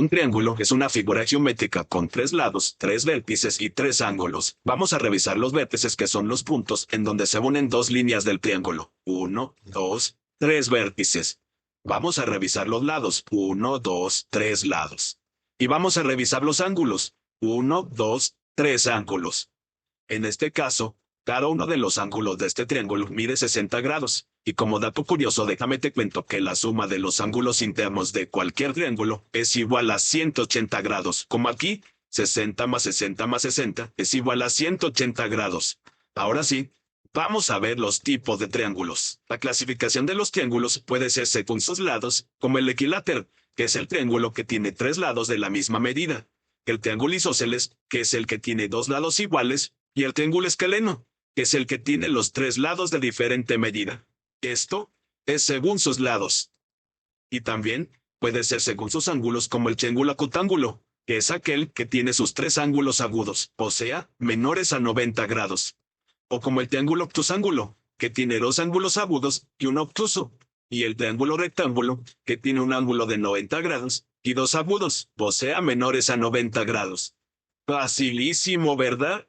Un triángulo es una figura geométrica con tres lados, tres vértices y tres ángulos. Vamos a revisar los vértices, que son los puntos en donde se unen dos líneas del triángulo. 1, 2, 3 vértices. Vamos a revisar los lados. 1, 2, 3 lados. Y vamos a revisar los ángulos. 1, 2, 3 ángulos. En este caso, cada uno de los ángulos de este triángulo mide 60 grados. Y como dato curioso, déjame te cuento que la suma de los ángulos internos de cualquier triángulo es igual a 180 grados. Como aquí, 60 más 60 más 60 es igual a 180 grados. Ahora sí, vamos a ver los tipos de triángulos. La clasificación de los triángulos puede ser según sus lados, como el equilátero, que es el triángulo que tiene tres lados de la misma medida. El triángulo isósceles, que es el que tiene dos lados iguales, y el triángulo escaleno, que es el que tiene los tres lados de diferente medida. Esto es según sus lados. Y también puede ser según sus ángulos, como el triángulo acutángulo, que es aquel que tiene sus tres ángulos agudos, o sea, menores a 90 grados. O como el triángulo obtusángulo, que tiene dos ángulos agudos y un obtuso. Y el triángulo rectángulo, que tiene un ángulo de 90 grados y dos agudos, o sea, menores a 90 grados. Facilísimo, ¿verdad?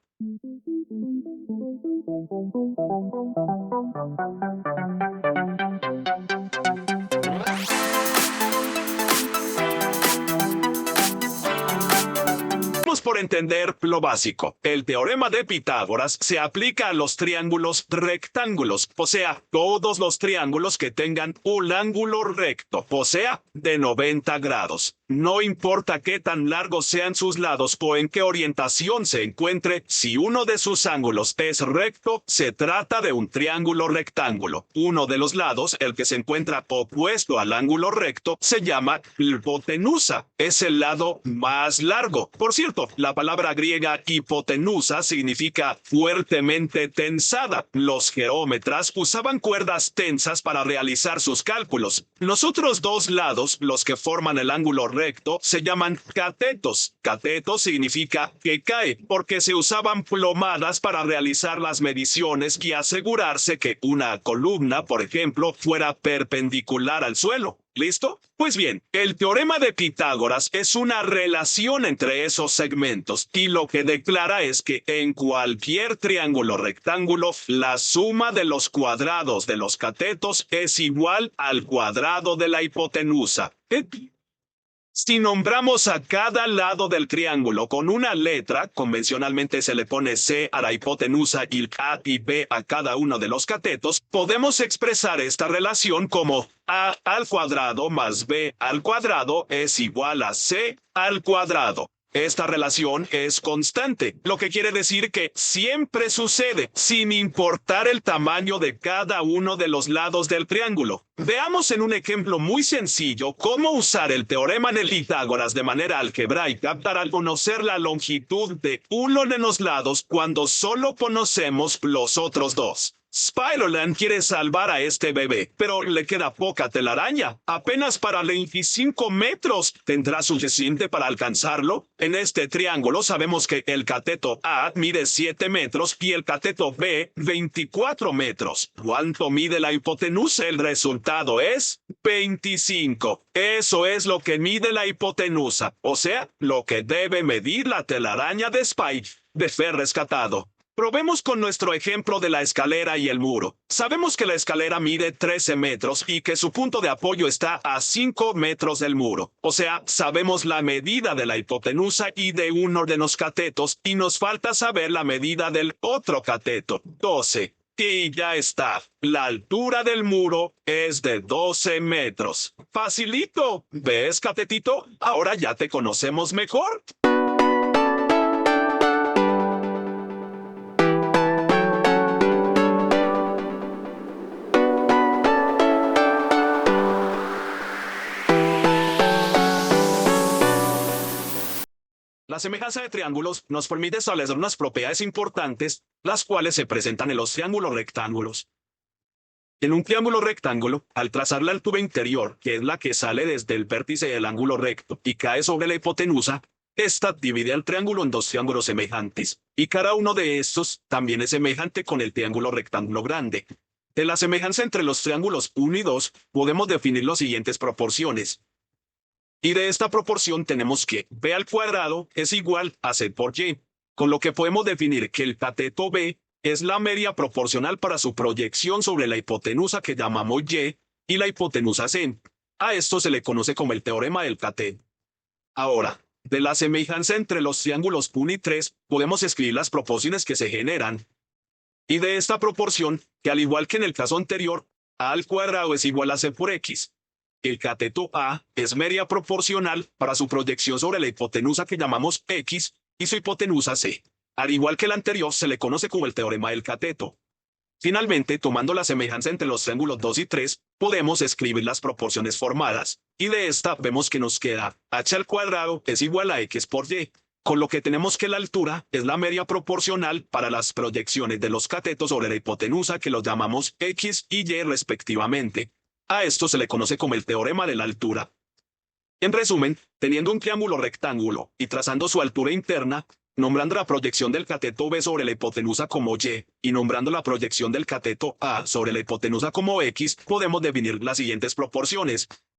Por entender lo básico. El teorema de Pitágoras se aplica a los triángulos rectángulos, o sea, todos los triángulos que tengan un ángulo recto, o sea, de 90 grados. No importa qué tan largos sean sus lados o en qué orientación se encuentre, si uno de sus ángulos es recto, se trata de un triángulo rectángulo. Uno de los lados, el que se encuentra opuesto al ángulo recto, se llama hipotenusa. Es el lado más largo. Por cierto, la palabra griega hipotenusa significa fuertemente tensada. Los geómetras usaban cuerdas tensas para realizar sus cálculos. Los otros dos lados, los que forman el ángulo recto, se llaman catetos. Cateto significa que cae, porque se usaban plomadas para realizar las mediciones y asegurarse que una columna, por ejemplo, fuera perpendicular al suelo. ¿Listo? Pues bien, el teorema de Pitágoras es una relación entre esos segmentos y lo que declara es que en cualquier triángulo rectángulo, la suma de los cuadrados de los catetos es igual al cuadrado de la hipotenusa. Si nombramos a cada lado del triángulo con una letra, convencionalmente se le pone C a la hipotenusa y A y B a cada uno de los catetos, podemos expresar esta relación como A al cuadrado más B al cuadrado es igual a C al cuadrado. Esta relación es constante, lo que quiere decir que siempre sucede, sin importar el tamaño de cada uno de los lados del triángulo. Veamos en un ejemplo muy sencillo cómo usar el teorema de Pitágoras de manera algebraica para conocer la longitud de uno de los lados cuando solo conocemos los otros dos. Spider-Man quiere salvar a este bebé, pero le queda poca telaraña, apenas para 25 metros. ¿Tendrá suficiente para alcanzarlo? En este triángulo sabemos que el cateto A mide 7 metros y el cateto B 24 metros. ¿Cuánto mide la hipotenusa? El resultado es 25. Eso es lo que mide la hipotenusa, o sea, lo que debe medir la telaraña de Spike, de Fer rescatado. Probemos con nuestro ejemplo de la escalera y el muro. Sabemos que la escalera mide 13 metros y que su punto de apoyo está a 5 metros del muro. O sea, sabemos la medida de la hipotenusa y de uno de los catetos y nos falta saber la medida del otro cateto, 12. Y ya está. La altura del muro es de 12 metros. Facilito. ¿Ves, catetito? Ahora ya te conocemos mejor. La semejanza de triángulos nos permite establecer unas propiedades importantes, las cuales se presentan en los triángulos rectángulos. En un triángulo rectángulo, al trazar la altura interior, que es la que sale desde el vértice del ángulo recto y cae sobre la hipotenusa, esta divide al triángulo en dos triángulos semejantes, y cada uno de estos también es semejante con el triángulo rectángulo grande. De la semejanza entre los triángulos 1 y 2, podemos definir las siguientes proporciones. Y de esta proporción tenemos que b al cuadrado es igual a c por y, con lo que podemos definir que el cateto b es la media proporcional para su proyección sobre la hipotenusa que llamamos y la hipotenusa c. A esto se le conoce como el teorema del cateto. Ahora, de la semejanza entre los triángulos 1 y 3, podemos escribir las proporciones que se generan. Y de esta proporción, que al igual que en el caso anterior, a al cuadrado es igual a c por x. El cateto A es media proporcional para su proyección sobre la hipotenusa que llamamos x y su hipotenusa c. Al igual que el anterior, se le conoce como el teorema del cateto. Finalmente, tomando la semejanza entre los triángulos 2 y 3, podemos escribir las proporciones formadas. Y de esta vemos que nos queda h al cuadrado es igual a x por y, con lo que tenemos que la altura es la media proporcional para las proyecciones de los catetos sobre la hipotenusa que los llamamos x y y respectivamente. A esto se le conoce como el teorema de la altura. En resumen, teniendo un triángulo rectángulo y trazando su altura interna, nombrando la proyección del cateto B sobre la hipotenusa como y nombrando la proyección del cateto A sobre la hipotenusa como x, podemos definir las siguientes proporciones.